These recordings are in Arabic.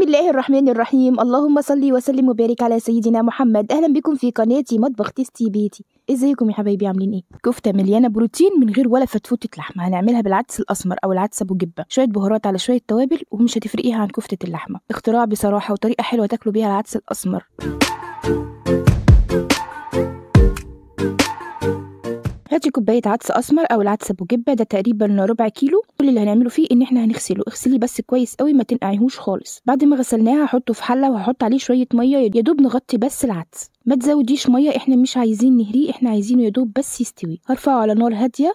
الله الرحمن الرحيم. اللهم صل وسلم وبارك على سيدنا محمد. اهلا بكم في قناتي مطبخ تيستي بيتي. ازيكم يا حبايبي، عاملين ايه؟ كفته مليانه بروتين من غير ولا فتفوته لحمه. هنعملها بالعدس الاسمر او العدس ابو جبه، شويه بهارات على شويه توابل، ومش هتفرقيها عن كفته اللحمه. اختراع بصراحه وطريقه حلوه تاكلوا بيها العدس الاسمر. هاتي كوبايه عدس اسمر او العدس ابو جبه، ده تقريبا ربع كيلو. كل اللي هنعمله فيه ان احنا هنغسله. اغسليه بس كويس قوي، ما تنقعيهوش خالص. بعد ما غسلناه هحطه في حله وهحط عليه شويه ميه يا دوب نغطي بس العدس. ما تزوديش ميه، احنا مش عايزين نهريه، احنا عايزينه يا دوب بس يستوي. هرفعه على نار هاديه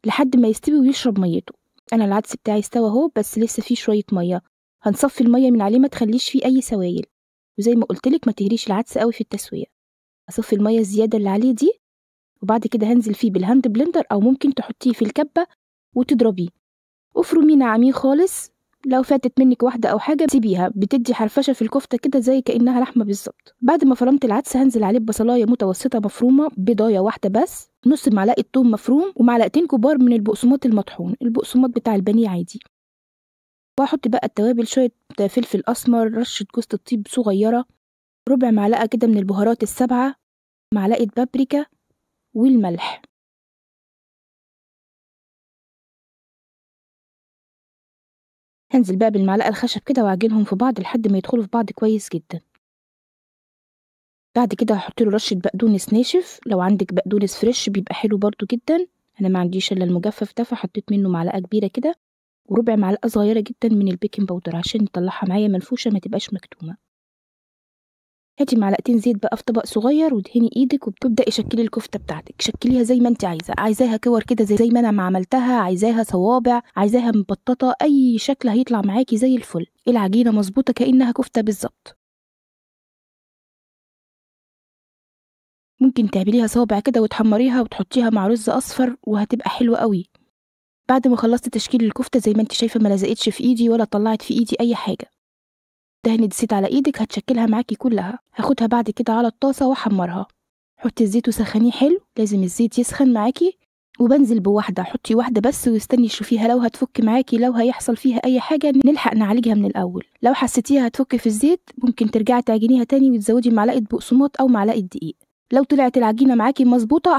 لحد ما يستوي ويشرب ميته. انا العدس بتاعي استوى اهو، بس لسه فيه شويه ميه. هنصفي الميه من عليه، ما تخليش فيه اي سوائل، وزي ما قلتلك ما تهريش العدس قوي في التسويه. اصفي الميه الزياده اللي عليه دي، وبعد كده هنزل فيه بالهاند بلندر، او ممكن تحطيه في الكبه وتضربيه. افرميه ناعمين خالص. لو فاتت منك واحده او حاجه سيبيها، بتدي حرفشه في الكفته كده زي كانها لحمه بالظبط. بعد ما فرمت العدس هنزل عليه ببصلايه متوسطه مفرومه، بيضايه واحده بس، نص معلقه ثوم مفروم، ومعلقتين كبار من البقسماط المطحون، البقسماط بتاع البانيه عادي. واحط بقى التوابل، شويه فلفل اسمر، رشه جوز الطيب صغيره، ربع معلقه كده من البهارات السبعه، معلقه بابريكا، والملح. هنزل بقى بالمعلقه الخشب كده واعجنهم في بعض لحد ما يدخلوا في بعض كويس جدا. بعد كده هحط له رشه بقدونس ناشف، لو عندك بقدونس فريش بيبقى حلو برضو جدا. انا ما عنديش الا المجفف ده، فحطيت منه معلقه كبيره كده، وربع معلقه صغيره جدا من البيكنج باودر عشان يطلعها معايا منفوشه ما تبقاش مكتومه. هاتي معلقتين زيت بقى في طبق صغير وادهني ايدك، وبتبداي شكلي الكفته بتاعتك. شكليها زي ما انت عايزاها كور كده زي ما انا ما عملتها، عايزاها صوابع، عايزاها مبططه، اي شكل هيطلع معاكي زي الفل. العجينه مظبوطه كانها كفته بالظبط. ممكن تعمليها صوابع كده وتحمريها وتحطيها مع رز اصفر وهتبقى حلوه قوي. بعد ما خلصت تشكيل الكفته زي ما انت شايفه ما لزقتش في ايدي ولا طلعت في ايدي اي حاجه. دهني الزيت على ايدك هتشكلها معاكي كلها. هاخدها بعد كده على الطاسه واحمرها. حطي الزيت وسخنيه حلو، لازم الزيت يسخن معاكي. وبنزل بواحده، حطي واحده بس واستني شوفيها، لو هتفك معاكي، لو هيحصل فيها اي حاجه نلحق نعالجها من الاول. لو حسيتيها هتفك في الزيت ممكن ترجعي تعجنيها تاني وتزودي معلقه بقسماط او معلقه دقيق. لو طلعت العجينه معاكي مظبوطه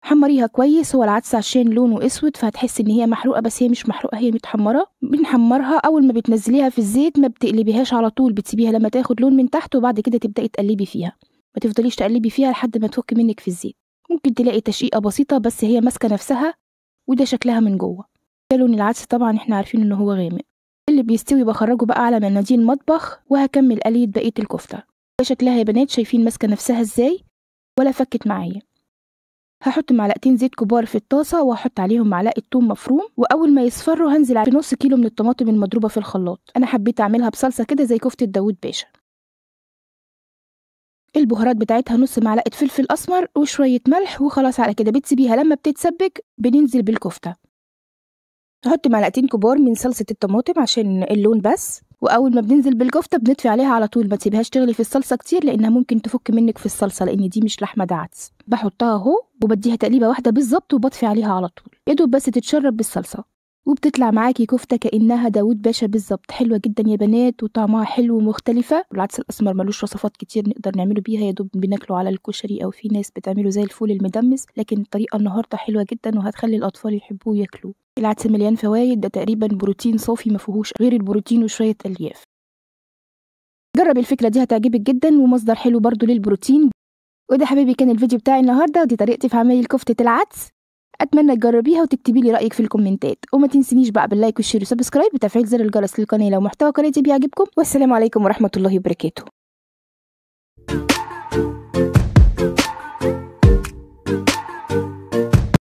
حمريها كويس. هو العدس عشان لونه اسود فهتحسي ان هي محروقه، بس هي مش محروقه، هي متحمره. بنحمرها اول ما بتنزليها في الزيت، ما بتقلبيهاش على طول، بتسيبيها لما تاخد لون من تحت، وبعد كده تبداي تقلبي فيها. ما تفضليش تقلبي فيها لحد ما تفك منك في الزيت. ممكن تلاقي تشقيقه بسيطه بس هي ماسكه نفسها، وده شكلها من جوه. ده لون العدس طبعا احنا عارفين ان هو غامق. اللي بيستوي بخرجه بقى على مناديل مطبخ، وهكمل قليه بقيه الكفته. ده شكلها يا بنات، شايفين ماسكه نفسها ازاي ولا فكت معايا. هحط معلقتين زيت كبار في الطاسه، وهحط عليهم معلقه ثوم مفروم، واول ما يصفروا هنزل على نص كيلو من الطماطم المضروبه في الخلاط. انا حبيت اعملها بصلصه كده زي كفته داوود باشا. البهارات بتاعتها نص معلقه فلفل اسمر وشويه ملح، وخلاص على كده. بتسيبيها لما بتتسبك بننزل بالكفته. هحط معلقتين كبار من صلصه الطماطم عشان اللون بس، واول ما بننزل بالكفته بنطفي عليها على طول. ما تسيبهاش تغلي في الصلصه كتير لانها ممكن تفك منك في الصلصه، لان دي مش لحمه، ده عدس. بحطها اهو وبديها تقليبه واحده بالظبط، وبطفي عليها على طول يا دوب بس تتشرب بالصلصه، وبتطلع معاكي كفته كانها داوود باشا بالظبط. حلوه جدا يا بنات، وطعمها حلو ومختلفه. العدس الاسمر ملوش وصفات كتير نقدر نعمله بيها، يا دوب بناكله على الكشري، او في ناس بتعمله زي الفول المدمس، لكن الطريقه النهارده حلوه جدا وهتخلي الاطفال يحبوه ياكلوه. العدس مليان فوايد، ده تقريبا بروتين صافي ما فيهوش غير البروتين وشويه الياف. جرب الفكره دي هتعجبك جدا، ومصدر حلو برضو للبروتين. وده حبيبي كان الفيديو بتاعي النهارده، ودي طريقتي في عمل كفته العدس. اتمنى تجربيها وتكتبي لي رايك في الكومنتات، وما تنسينيش بقى باللايك والشير وسبسكرايب وتفعيل زر الجرس للقناه لو محتوى قناتي بيعجبكم. والسلام عليكم ورحمه الله وبركاته.